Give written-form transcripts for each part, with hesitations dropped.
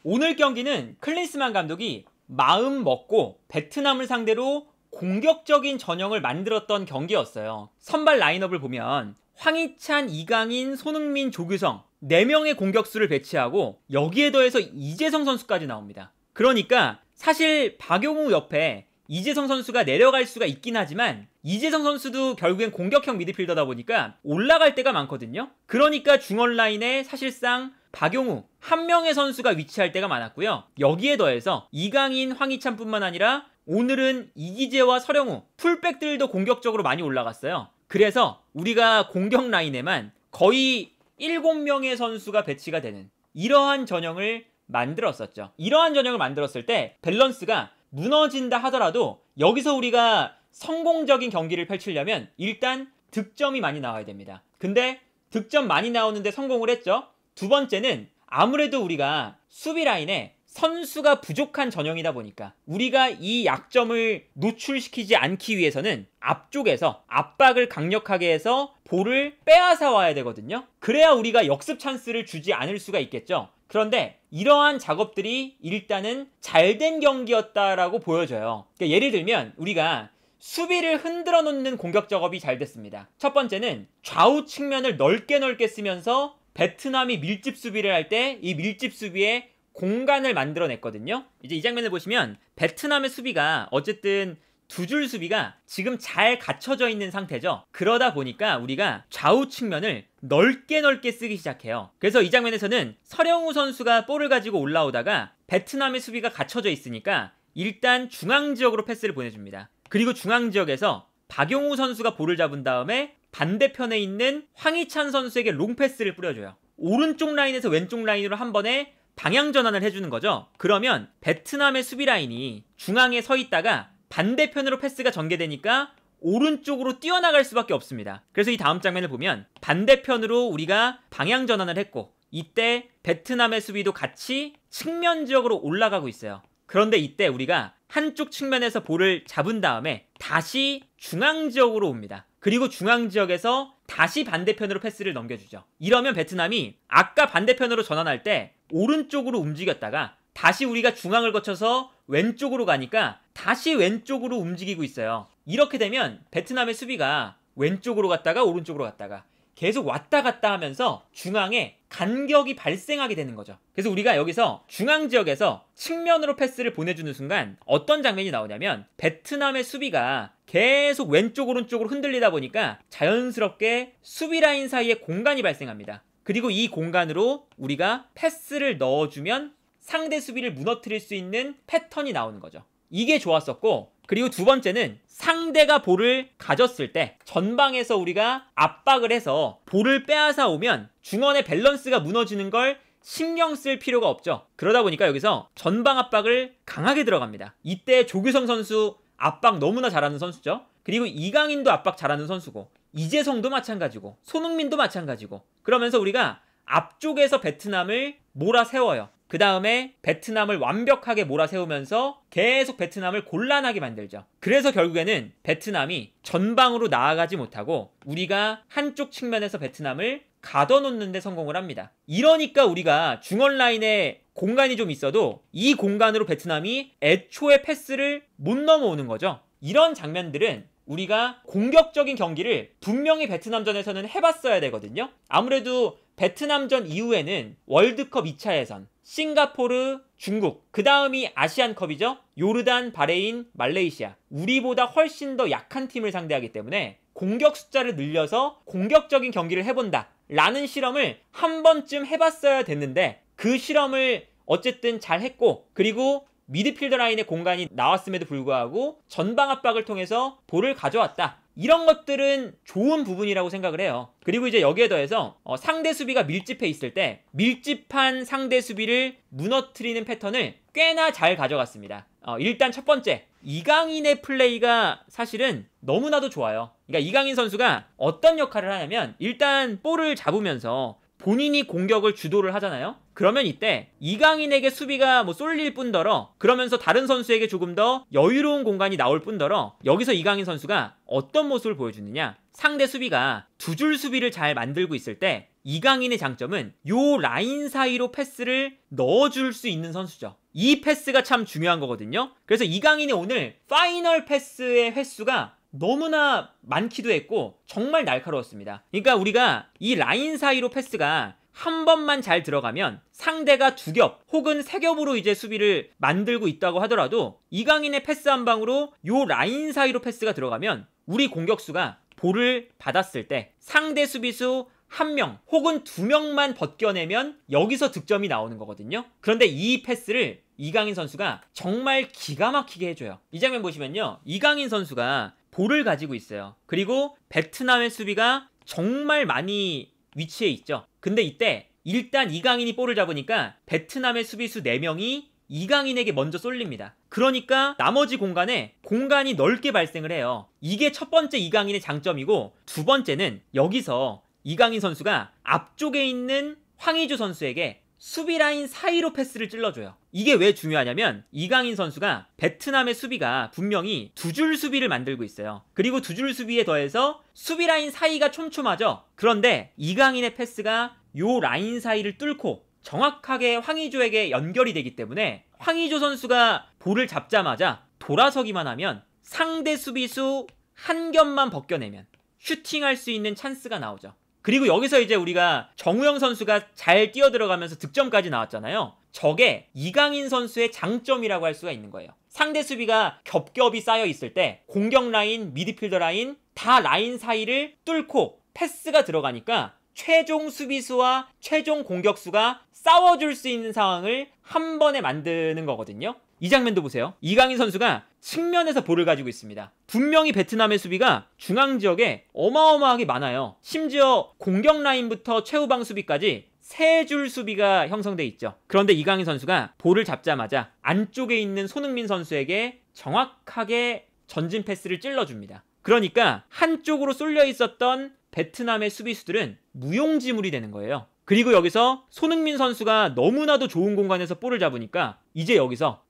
오늘 경기는 클린스만 감독이 마음 먹고 베트남을 상대로 공격적인 전형을 만들었던 경기였어요. 선발 라인업을 보면 황희찬, 이강인, 손흥민, 조규성 4명의 공격수를 배치하고 여기에 더해서 이재성 선수까지 나옵니다. 그러니까 사실 박용우 옆에 이재성 선수가 내려갈 수가 있긴 하지만 이재성 선수도 결국엔 공격형 미드필더다 보니까 올라갈 때가 많거든요. 그러니까 중원 라인에 사실상 박용우 한 명의 선수가 위치할 때가 많았고요. 여기에 더해서 이강인, 황희찬뿐만 아니라 오늘은 이기재와 서령우 풀백들도 공격적으로 많이 올라갔어요. 그래서 우리가 공격 라인에만 거의 7명의 선수가 배치가 되는 이러한 전형을 만들었었죠. 이러한 전형을 만들었을 때 밸런스가 무너진다 하더라도 여기서 우리가 성공적인 경기를 펼치려면 일단 득점이 많이 나와야 됩니다. 근데 득점 많이 나오는데 성공을 했죠. 두 번째는 아무래도 우리가 수비 라인에 선수가 부족한 전형이다 보니까 우리가 이 약점을 노출시키지 않기 위해서는 앞쪽에서 압박을 강력하게 해서 볼을 빼앗아 와야 되거든요. 그래야 우리가 역습 찬스를 주지 않을 수가 있겠죠. 그런데 이러한 작업들이 일단은 잘된 경기였다라고 보여져요. 그러니까 예를 들면 우리가 수비를 흔들어 놓는 공격 작업이 잘 됐습니다. 첫 번째는 좌우 측면을 넓게 쓰면서 베트남이 밀집 수비를 할 때 이 밀집 수비에 공간을 만들어냈거든요. 이제 이 장면을 보시면 베트남의 수비가 어쨌든 두 줄 수비가 지금 잘 갖춰져 있는 상태죠. 그러다 보니까 우리가 좌우 측면을 넓게 쓰기 시작해요. 그래서 이 장면에서는 서령우 선수가 볼을 가지고 올라오다가 베트남의 수비가 갖춰져 있으니까 일단 중앙 지역으로 패스를 보내줍니다. 그리고 중앙 지역에서 박용우 선수가 볼을 잡은 다음에 반대편에 있는 황희찬 선수에게 롱패스를 뿌려줘요. 오른쪽 라인에서 왼쪽 라인으로 한 번에 방향 전환을 해주는 거죠. 그러면 베트남의 수비 라인이 중앙에 서 있다가 반대편으로 패스가 전개되니까 오른쪽으로 뛰어나갈 수밖에 없습니다. 그래서 이 다음 장면을 보면 반대편으로 우리가 방향 전환을 했고 이때 베트남의 수비도 같이 측면 지역으로 올라가고 있어요. 그런데 이때 우리가 한쪽 측면에서 볼을 잡은 다음에 다시 중앙 지역으로 옵니다. 그리고 중앙 지역에서 다시 반대편으로 패스를 넘겨주죠. 이러면 베트남이 아까 반대편으로 전환할 때 오른쪽으로 움직였다가 다시 우리가 중앙을 거쳐서 왼쪽으로 가니까 다시 왼쪽으로 움직이고 있어요. 이렇게 되면 베트남의 수비가 왼쪽으로 갔다가 오른쪽으로 갔다가 계속 왔다 갔다 하면서 중앙에 간격이 발생하게 되는 거죠. 그래서 우리가 여기서 중앙 지역에서 측면으로 패스를 보내주는 순간 어떤 장면이 나오냐면 베트남의 수비가 계속 왼쪽 오른쪽으로 흔들리다 보니까 자연스럽게 수비 라인 사이에 공간이 발생합니다. 그리고 이 공간으로 우리가 패스를 넣어주면 상대 수비를 무너뜨릴 수 있는 패턴이 나오는 거죠. 이게 좋았었고, 그리고 두 번째는 상대가 볼을 가졌을 때 전방에서 우리가 압박을 해서 볼을 빼앗아 오면 중원의 밸런스가 무너지는 걸 신경 쓸 필요가 없죠. 그러다 보니까 여기서 전방 압박을 강하게 들어갑니다. 이때 조규성 선수 압박 너무나 잘하는 선수죠. 그리고 이강인도 압박 잘하는 선수고 이재성도 마찬가지고 손흥민도 마찬가지고 그러면서 우리가 앞쪽에서 베트남을 몰아세워요. 그 다음에 베트남을 완벽하게 몰아세우면서 계속 베트남을 곤란하게 만들죠. 그래서 결국에는 베트남이 전방으로 나아가지 못하고 우리가 한쪽 측면에서 베트남을 가둬놓는 데 성공을 합니다. 이러니까 우리가 중원 라인에 공간이 좀 있어도 이 공간으로 베트남이 애초에 패스를 못 넘어오는 거죠. 이런 장면들은 우리가 공격적인 경기를 분명히 베트남전에서는 해봤어야 되거든요. 아무래도 베트남전 이후에는 월드컵 2차 예선, 싱가포르, 중국, 그 다음이 아시안컵이죠. 요르단, 바레인, 말레이시아. 우리보다 훨씬 더 약한 팀을 상대하기 때문에 공격 숫자를 늘려서 공격적인 경기를 해본다 라는 실험을 한 번쯤 해봤어야 됐는데 그 실험을 어쨌든 잘 했고 그리고 미드필더 라인의 공간이 나왔음에도 불구하고 전방 압박을 통해서 볼을 가져왔다. 이런 것들은 좋은 부분이라고 생각을 해요. 그리고 이제 여기에 더해서 상대 수비가 밀집해 있을 때 밀집한 상대 수비를 무너뜨리는 패턴을 꽤나 잘 가져갔습니다. 일단 첫 번째, 이강인의 플레이가 사실은 너무나도 좋아요. 그러니까 이강인 선수가 어떤 역할을 하냐면 일단 볼을 잡으면서 본인이 공격을 주도를 하잖아요. 그러면 이때 이강인에게 수비가 쏠릴 뿐더러 그러면서 다른 선수에게 조금 더 여유로운 공간이 나올 뿐더러 여기서 이강인 선수가 어떤 모습을 보여주느냐, 상대 수비가 두 줄 수비를 잘 만들고 있을 때 이강인의 장점은 요 라인 사이로 패스를 넣어줄 수 있는 선수죠. 이 패스가 참 중요한 거거든요. 그래서 이강인이 오늘 파이널 패스의 횟수가 너무나 많기도 했고 정말 날카로웠습니다. 그러니까 우리가 이 라인 사이로 패스가 한 번만 잘 들어가면 상대가 2겹 혹은 3겹으로 이제 수비를 만들고 있다고 하더라도 이강인의 패스 한 방으로 요 라인 사이로 패스가 들어가면 우리 공격수가 볼을 받았을 때 상대 수비수 1명 혹은 2명만 벗겨내면 여기서 득점이 나오는 거거든요. 그런데 이 패스를 이강인 선수가 정말 기가 막히게 해줘요. 이 장면 보시면요, 이강인 선수가 볼을 가지고 있어요. 그리고 베트남의 수비가 정말 많이 위치해 있죠. 근데 이때 일단 이강인이 볼을 잡으니까 베트남의 수비수 4명이 이강인에게 먼저 쏠립니다. 그러니까 나머지 공간이 넓게 발생을 해요. 이게 첫 번째 이강인의 장점이고, 두 번째는 여기서 이강인 선수가 앞쪽에 있는 황의조 선수에게 수비 라인 사이로 패스를 찔러줘요. 이게 왜 중요하냐면 이강인 선수가 베트남의 수비가 분명히 2줄 수비를 만들고 있어요. 그리고 2줄 수비에 더해서 수비 라인 사이가 촘촘하죠. 그런데 이강인의 패스가 요 라인 사이를 뚫고 정확하게 황의조에게 연결이 되기 때문에 황의조 선수가 볼을 잡자마자 돌아서기만 하면 상대 수비수 1겹만 벗겨내면 슈팅할 수 있는 찬스가 나오죠. 그리고 여기서 이제 우리가 정우영 선수가 잘 뛰어들어가면서 득점까지 나왔잖아요. 저게 이강인 선수의 장점이라고 할 수가 있는 거예요. 상대 수비가 겹겹이 쌓여 있을 때 공격 라인, 미드필더 라인 다 라인 사이를 뚫고 패스가 들어가니까 최종 수비수와 최종 공격수가 싸워줄 수 있는 상황을 한 번에 만드는 거거든요. 이 장면도 보세요. 이강인 선수가 측면에서 볼을 가지고 있습니다. 분명히 베트남의 수비가 중앙 지역에 어마어마하게 많아요. 심지어 공격 라인부터 최후방 수비까지 3줄 수비가 형성돼 있죠. 그런데 이강인 선수가 볼을 잡자마자 안쪽에 있는 손흥민 선수에게 정확하게 전진 패스를 찔러줍니다. 그러니까 한쪽으로 쏠려 있었던 베트남의 수비수들은 무용지물이 되는 거예요. 그리고 여기서 손흥민 선수가 너무나도 좋은 공간에서 볼을 잡으니까 이제 여기서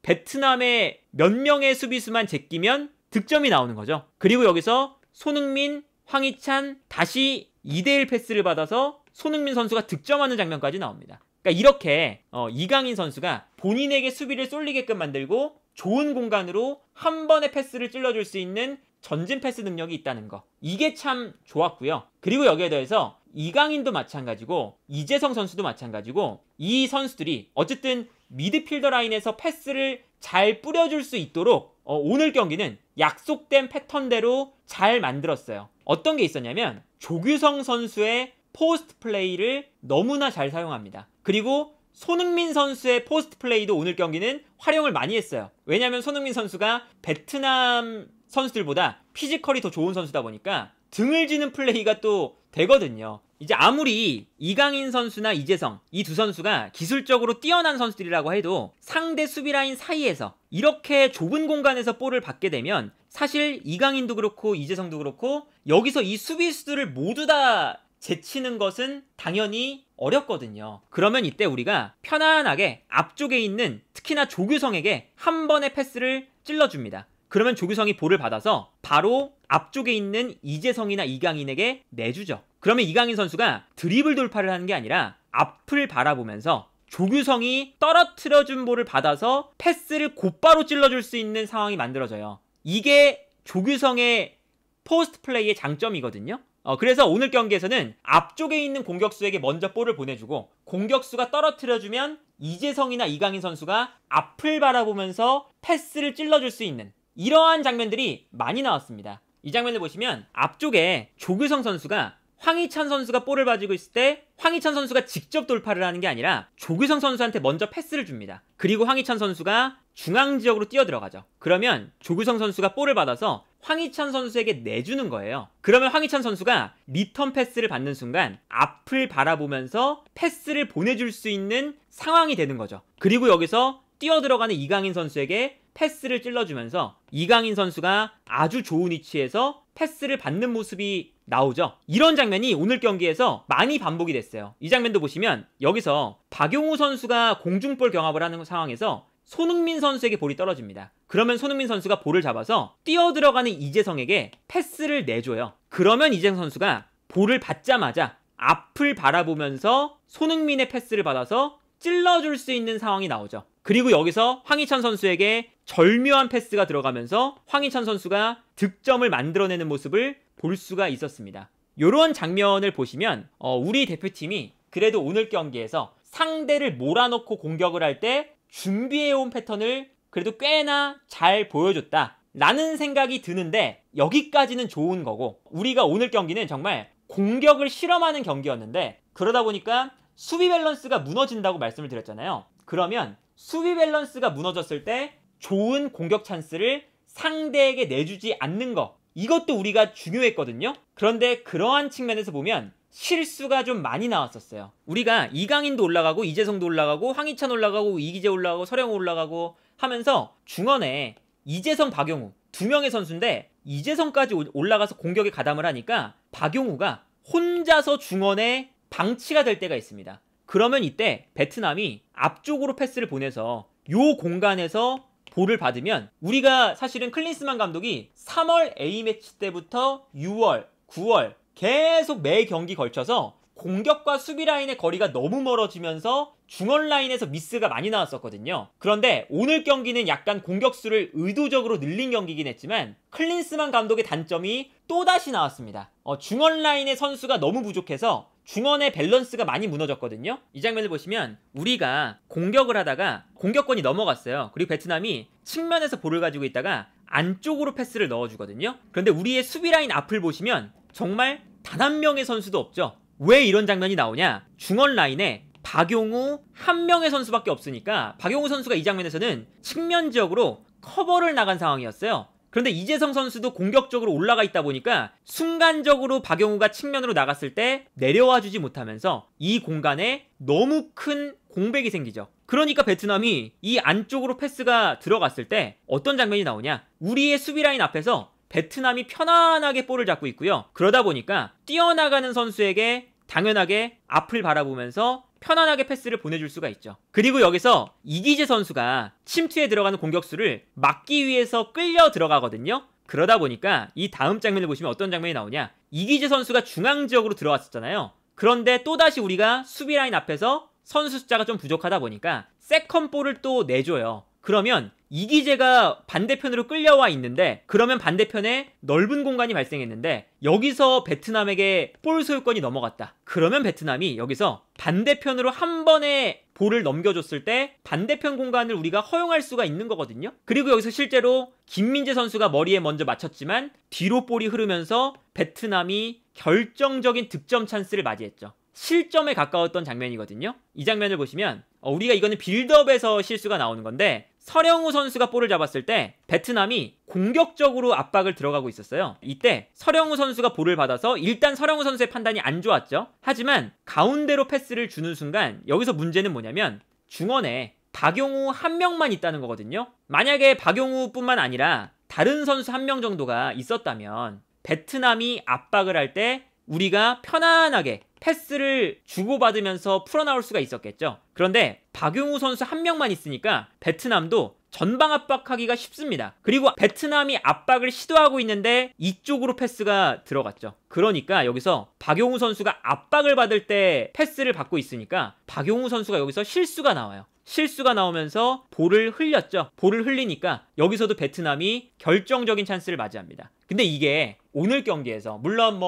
베트남의 몇 명의 수비수만 제끼면 득점이 나오는 거죠. 그리고 여기서 손흥민, 황희찬 다시 2대1 패스를 받아서 손흥민 선수가 득점하는 장면까지 나옵니다. 그러니까 이렇게 이강인 선수가 본인에게 수비를 쏠리게끔 만들고 좋은 공간으로 한 번에 패스를 찔러줄 수 있는 전진 패스 능력이 있다는 거, 이게 참 좋았고요. 그리고 여기에 더해서 이강인도 마찬가지고 이재성 선수도 마찬가지고 이 선수들이 어쨌든 미드필더 라인에서 패스를 잘 뿌려줄 수 있도록 오늘 경기는 약속된 패턴대로 잘 만들었어요. 어떤 게 있었냐면 조규성 선수의 포스트 플레이를 너무나 잘 사용합니다. 그리고 손흥민 선수의 포스트 플레이도 오늘 경기는 활용을 많이 했어요. 왜냐하면 손흥민 선수가 베트남 선수들보다 피지컬이 더 좋은 선수다 보니까 등을 지는 플레이가 또 되거든요. 이제 아무리 이강인 선수나 이재성, 이 두 선수가 기술적으로 뛰어난 선수들이라고 해도 상대 수비 라인 사이에서 이렇게 좁은 공간에서 볼을 받게 되면 사실 이강인도 그렇고 이재성도 그렇고 여기서 이 수비수들을 모두 다 제치는 것은 당연히 어렵거든요. 그러면 이때 우리가 편안하게 앞쪽에 있는 특히나 조규성에게 한 번의 패스를 찔러줍니다. 그러면 조규성이 볼을 받아서 바로 앞쪽에 있는 이재성이나 이강인에게 내주죠. 그러면 이강인 선수가 드리블 돌파를 하는 게 아니라 앞을 바라보면서 조규성이 떨어뜨려준 볼을 받아서 패스를 곧바로 찔러줄 수 있는 상황이 만들어져요. 이게 조규성의 포스트 플레이의 장점이거든요. 그래서 오늘 경기에서는 앞쪽에 있는 공격수에게 먼저 볼을 보내주고 공격수가 떨어뜨려주면 이재성이나 이강인 선수가 앞을 바라보면서 패스를 찔러줄 수 있는 이러한 장면들이 많이 나왔습니다. 이 장면을 보시면 앞쪽에 조규성 선수가 황희찬 선수가 볼을 가지고 있을 때 황희찬 선수가 직접 돌파를 하는 게 아니라 조규성 선수한테 먼저 패스를 줍니다. 그리고 황희찬 선수가 중앙 지역으로 뛰어들어가죠. 그러면 조규성 선수가 볼을 받아서 황희찬 선수에게 내주는 거예요. 그러면 황희찬 선수가 리턴 패스를 받는 순간 앞을 바라보면서 패스를 보내줄 수 있는 상황이 되는 거죠. 그리고 여기서 뛰어들어가는 이강인 선수에게 패스를 찔러주면서 이강인 선수가 아주 좋은 위치에서 패스를 받는 모습이 나오죠. 이런 장면이 오늘 경기에서 많이 반복이 됐어요. 이 장면도 보시면 여기서 박용우 선수가 공중볼 경합을 하는 상황에서 손흥민 선수에게 볼이 떨어집니다. 그러면 손흥민 선수가 볼을 잡아서 뛰어들어가는 이재성에게 패스를 내줘요. 그러면 이재성 선수가 볼을 받자마자 앞을 바라보면서 손흥민의 패스를 받아서 찔러줄 수 있는 상황이 나오죠. 그리고 여기서 황희찬 선수에게 절묘한 패스가 들어가면서 황희찬 선수가 득점을 만들어내는 모습을 볼 수가 있었습니다. 이런 장면을 보시면 우리 대표팀이 그래도 오늘 경기에서 상대를 몰아넣고 공격을 할 때 준비해온 패턴을 그래도 꽤나 잘 보여줬다 라는 생각이 드는데, 여기까지는 좋은 거고, 우리가 오늘 경기는 정말 공격을 실험하는 경기였는데, 그러다 보니까 수비 밸런스가 무너진다고 말씀을 드렸잖아요. 그러면 수비 밸런스가 무너졌을 때 좋은 공격 찬스를 상대에게 내주지 않는 거, 이것도 우리가 중요했거든요. 그런데 그러한 측면에서 보면 실수가 좀 많이 나왔었어요. 우리가 이강인도 올라가고 이재성도 올라가고 황희찬 올라가고 이기재 올라가고 서령우 올라가고 하면서 중원에 이재성, 박용우 두 명의 선수인데, 이재성까지 올라가서 공격에 가담을 하니까 박용우가 혼자서 중원에 방치가 될 때가 있습니다. 그러면 이때 베트남이 앞쪽으로 패스를 보내서 요 공간에서 볼을 받으면, 우리가 사실은 클린스만 감독이 3월 A매치 때부터 6월, 9월 계속 매 경기 걸쳐서 공격과 수비 라인의 거리가 너무 멀어지면서 중원 라인에서 미스가 많이 나왔었거든요. 그런데 오늘 경기는 약간 공격수를 의도적으로 늘린 경기긴 했지만 클린스만 감독의 단점이 또다시 나왔습니다. 중원 라인의 선수가 너무 부족해서 중원의 밸런스가 많이 무너졌거든요. 이 장면을 보시면 우리가 공격을 하다가 공격권이 넘어갔어요. 그리고 베트남이 측면에서 볼을 가지고 있다가 안쪽으로 패스를 넣어주거든요. 그런데 우리의 수비 라인 앞을 보시면 정말 단 한 명의 선수도 없죠. 왜 이런 장면이 나오냐? 중원 라인에 박용우 한 명의 선수밖에 없으니까 박용우 선수가 이 장면에서는 측면 지역으로 커버를 나간 상황이었어요. 그런데 이재성 선수도 공격적으로 올라가 있다 보니까 순간적으로 박용우가 측면으로 나갔을 때 내려와 주지 못하면서 이 공간에 너무 큰 공백이 생기죠. 그러니까 베트남이 이 안쪽으로 패스가 들어갔을 때 어떤 장면이 나오냐? 우리의 수비 라인 앞에서 베트남이 편안하게 볼을 잡고 있고요. 그러다 보니까 뛰어나가는 선수에게 당연하게 앞을 바라보면서 편안하게 패스를 보내줄 수가 있죠. 그리고 여기서 이기재 선수가 침투에 들어가는 공격수를 막기 위해서 끌려 들어가거든요. 그러다 보니까 이 다음 장면을 보시면 어떤 장면이 나오냐? 이기재 선수가 중앙 지역으로 들어왔었잖아요. 그런데 또다시 우리가 수비 라인 앞에서 선수 숫자가 좀 부족하다 보니까 세컨볼을 또 내줘요. 그러면 이기재가 반대편으로 끌려와 있는데, 그러면 반대편에 넓은 공간이 발생했는데 여기서 베트남에게 볼 소유권이 넘어갔다. 그러면 베트남이 여기서 반대편으로 한 번에 볼을 넘겨줬을 때 반대편 공간을 우리가 허용할 수가 있는 거거든요. 그리고 여기서 실제로 김민재 선수가 머리에 먼저 맞췄지만 뒤로 볼이 흐르면서 베트남이 결정적인 득점 찬스를 맞이했죠. 실점에 가까웠던 장면이거든요. 이 장면을 보시면 우리가 이거는 빌드업에서 실수가 나오는 건데, 서령우 선수가 볼을 잡았을 때 베트남이 공격적으로 압박을 들어가고 있었어요. 이때 서령우 선수가 볼을 받아서 일단 서령우 선수의 판단이 안 좋았죠. 하지만 가운데로 패스를 주는 순간 여기서 문제는 뭐냐면 중원에 박용우 한 명만 있다는 거거든요. 만약에 박용우뿐만 아니라 다른 선수 한 명 정도가 있었다면 베트남이 압박을 할 때 우리가 편안하게 패스를 주고받으면서 풀어나올 수가 있었겠죠. 그런데 박용우 선수 한 명만 있으니까 베트남도 전방 압박하기가 쉽습니다. 그리고 베트남이 압박을 시도하고 있는데 이쪽으로 패스가 들어갔죠. 그러니까 여기서 박용우 선수가 압박을 받을 때 패스를 받고 있으니까 박용우 선수가 여기서 실수가 나와요. 실수가 나오면서 볼을 흘렸죠. 볼을 흘리니까 여기서도 베트남이 결정적인 찬스를 맞이합니다. 근데 이게 오늘 경기에서 물론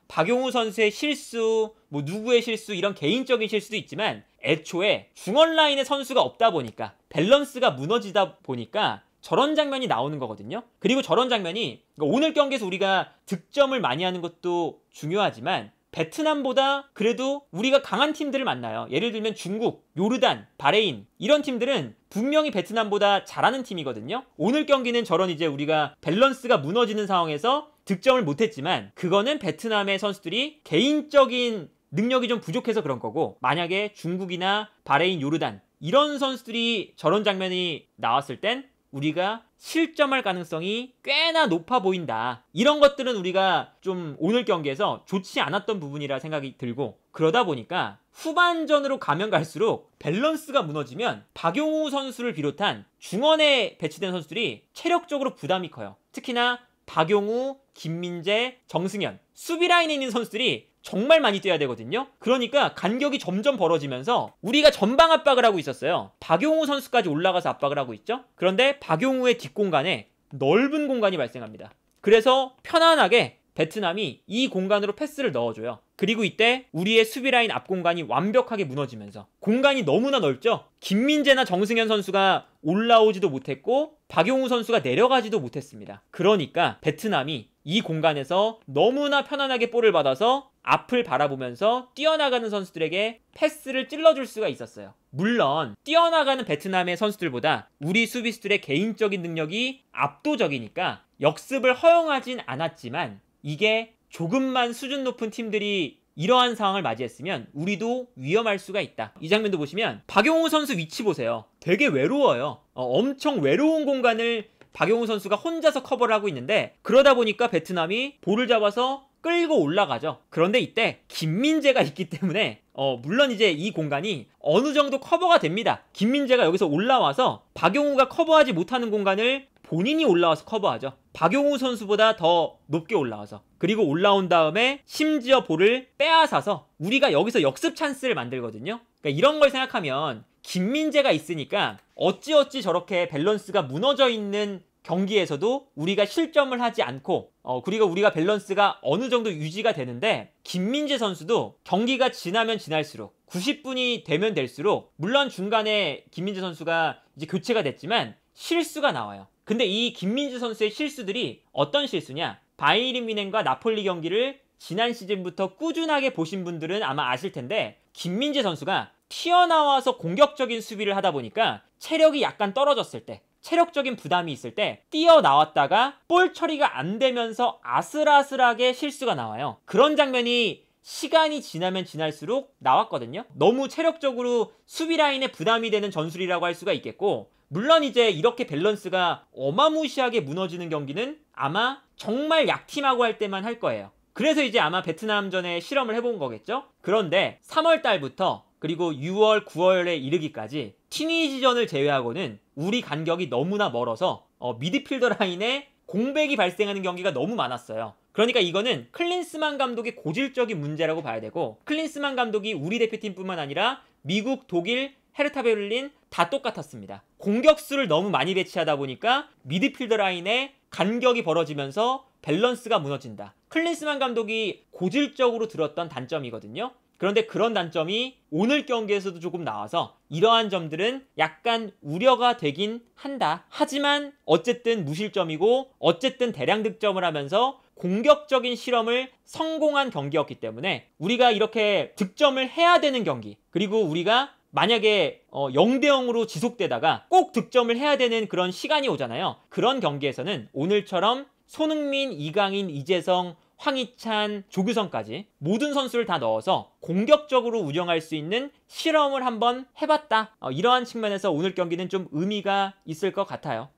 박용우 선수의 실수, 누구의 실수, 이런 개인적인 실수도 있지만 애초에 중원 라인에 선수가 없다 보니까 밸런스가 무너지다 보니까 저런 장면이 나오는 거거든요. 그리고 저런 장면이 오늘 경기에서 우리가 득점을 많이 하는 것도 중요하지만 베트남보다 그래도 우리가 강한 팀들을 만나요. 예를 들면 중국, 요르단, 바레인, 이런 팀들은 분명히 베트남보다 잘하는 팀이거든요. 오늘 경기는 저런 이제 우리가 밸런스가 무너지는 상황에서 득점을 못했지만 그거는 베트남의 선수들이 개인적인 능력이 좀 부족해서 그런 거고, 만약에 중국이나 바레인, 요르단 이런 선수들이 저런 장면이 나왔을 땐 우리가 실점할 가능성이 꽤나 높아 보인다. 이런 것들은 우리가 좀 오늘 경기에서 좋지 않았던 부분이라 생각이 들고, 그러다 보니까 후반전으로 가면 갈수록 밸런스가 무너지면 박용우 선수를 비롯한 중원에 배치된 선수들이 체력적으로 부담이 커요. 특히나 박용우, 김민재, 정승현, 수비 라인에 있는 선수들이 정말 많이 뛰어야 되거든요. 그러니까 간격이 점점 벌어지면서 우리가 전방 압박을 하고 있었어요. 박용우 선수까지 올라가서 압박을 하고 있죠. 그런데 박용우의 뒷공간에 넓은 공간이 발생합니다. 그래서 편안하게 베트남이 이 공간으로 패스를 넣어줘요. 그리고 이때 우리의 수비라인 앞 공간이 완벽하게 무너지면서 공간이 너무나 넓죠. 김민재나 정승현 선수가 올라오지도 못했고 박용우 선수가 내려가지도 못했습니다. 그러니까 베트남이 이 공간에서 너무나 편안하게 볼을 받아서 앞을 바라보면서 뛰어나가는 선수들에게 패스를 찔러줄 수가 있었어요. 물론 뛰어나가는 베트남의 선수들보다 우리 수비수들의 개인적인 능력이 압도적이니까 역습을 허용하진 않았지만, 이게 조금만 수준 높은 팀들이 이러한 상황을 맞이했으면 우리도 위험할 수가 있다. 이 장면도 보시면 박용우 선수 위치 보세요. 되게 외로워요. 엄청 외로운 공간을 박용우 선수가 혼자서 커버를 하고 있는데, 그러다 보니까 베트남이 볼을 잡아서 끌고 올라가죠. 그런데 이때 김민재가 있기 때문에 물론 이제 이 공간이 어느 정도 커버가 됩니다. 김민재가 여기서 올라와서 박용우가 커버하지 못하는 공간을 본인이 올라와서 커버하죠. 박용우 선수보다 더 높게 올라와서. 그리고 올라온 다음에 심지어 볼을 빼앗아서 우리가 여기서 역습 찬스를 만들거든요. 그러니까 이런 걸 생각하면 김민재가 있으니까 어찌어찌 저렇게 밸런스가 무너져 있는 경기에서도 우리가 실점을 하지 않고 그리고 우리가 밸런스가 어느 정도 유지가 되는데, 김민재 선수도 경기가 지나면 지날수록 90분이 되면 될수록, 물론 중간에 김민재 선수가 이제 교체가 됐지만 실수가 나와요. 근데 이 김민재 선수의 실수들이 어떤 실수냐? 바이에른 뮌헨과 나폴리 경기를 지난 시즌부터 꾸준하게 보신 분들은 아마 아실 텐데, 김민재 선수가 튀어나와서 공격적인 수비를 하다 보니까 체력이 약간 떨어졌을 때, 체력적인 부담이 있을 때 뛰어나왔다가 볼 처리가 안 되면서 아슬아슬하게 실수가 나와요. 그런 장면이 시간이 지나면 지날수록 나왔거든요. 너무 체력적으로 수비 라인에 부담이 되는 전술이라고 할 수가 있겠고, 물론 이제 이렇게 밸런스가 어마무시하게 무너지는 경기는 아마 정말 약팀하고 할 때만 할 거예요. 그래서 이제 아마 베트남전에 실험을 해본 거겠죠. 그런데 3월 달부터 그리고 6월, 9월에 이르기까지 튀니지전을 제외하고는 우리 간격이 너무나 멀어서 미드필더 라인에 공백이 발생하는 경기가 너무 많았어요. 그러니까 이거는 클린스만 감독의 고질적인 문제라고 봐야 되고, 클린스만 감독이 우리 대표팀뿐만 아니라 미국, 독일, 헤르타 베를린 다 똑같았습니다. 공격수를 너무 많이 배치하다 보니까 미드필더 라인에 간격이 벌어지면서 밸런스가 무너진다. 클린스만 감독이 고질적으로 들었던 단점이거든요. 그런데 그런 단점이 오늘 경기에서도 조금 나와서 이러한 점들은 약간 우려가 되긴 한다. 하지만 어쨌든 무실점이고 어쨌든 대량 득점을 하면서 공격적인 실험을 성공한 경기였기 때문에 우리가 이렇게 득점을 해야 되는 경기, 그리고 우리가 만약에 0대0으로 지속되다가 꼭 득점을 해야 되는 그런 시간이 오잖아요. 그런 경기에서는 오늘처럼 손흥민, 이강인, 이재성, 황희찬, 조규성까지 모든 선수를 다 넣어서 공격적으로 운영할 수 있는 실험을 한번 해봤다. 이러한 측면에서 오늘 경기는 좀 의미가 있을 것 같아요.